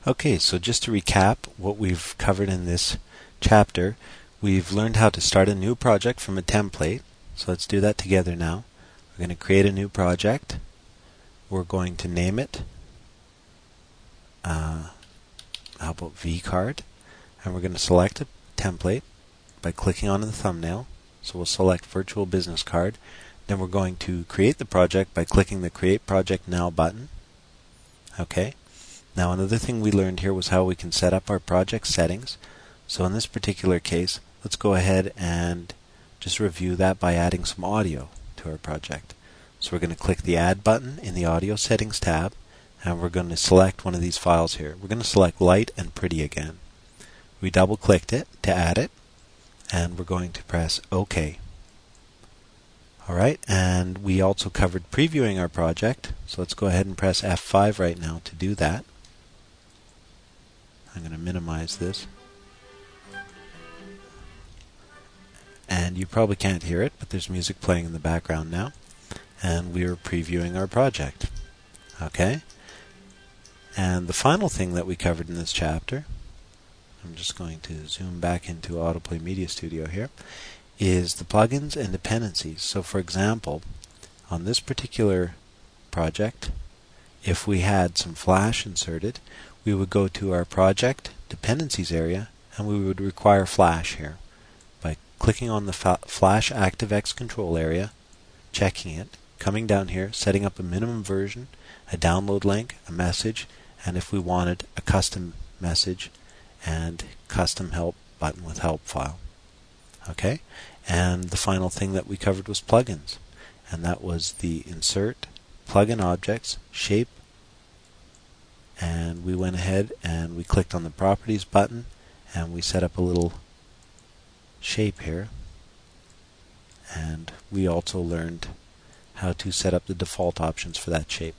Okay, so just to recap what we've covered in this chapter, we've learned how to start a new project from a template. So let's do that together now. We're going to create a new project. We're going to name it, how about vCard? And we're going to select a template by clicking on the thumbnail. So we'll select Virtual Business Card. Then we're going to create the project by clicking the Create Project Now button. Okay. Now another thing we learned here was how we can set up our project settings. So in this particular case, let's go ahead and just review that by adding some audio to our project. So we're going to click the Add button in the Audio Settings tab, and we're going to select one of these files here. We're going to select Light and Pretty again. We double-clicked it to add it, and we're going to press OK. Alright, and we also covered previewing our project, so let's go ahead and press F5 right now to do that. I'm going to minimize this. And you probably can't hear it, but there's music playing in the background now. And we are previewing our project. Okay? And the final thing that we covered in this chapter, I'm just going to zoom back into AutoPlay Media Studio here, is the plugins and dependencies. So for example, on this particular project, if we had some Flash inserted, we would go to our project dependencies area and we would require Flash here. By clicking on the Flash ActiveX control area, checking it, coming down here, setting up a minimum version, a download link, a message, and if we wanted a custom message and custom help button with help file. Okay? And the final thing that we covered was plugins, and that was the insert, plugin objects, shape, and we went ahead and we clicked on the properties button and we set up a little shape here, and we also learned how to set up the default options for that shape.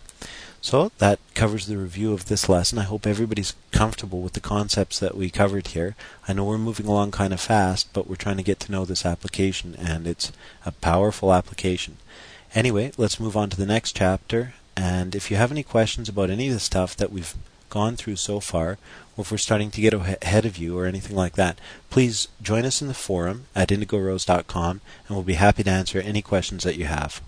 So that covers the review of this lesson. I hope everybody's comfortable with the concepts that we covered here. I know we're moving along kind of fast, but we're trying to get to know this application, and it's a powerful application. Anyway, let's move on to the next chapter, and if you have any questions about any of the stuff that we've gone through so far, or if we're starting to get ahead of you or anything like that, please join us in the forum at indigorose.com, and we'll be happy to answer any questions that you have.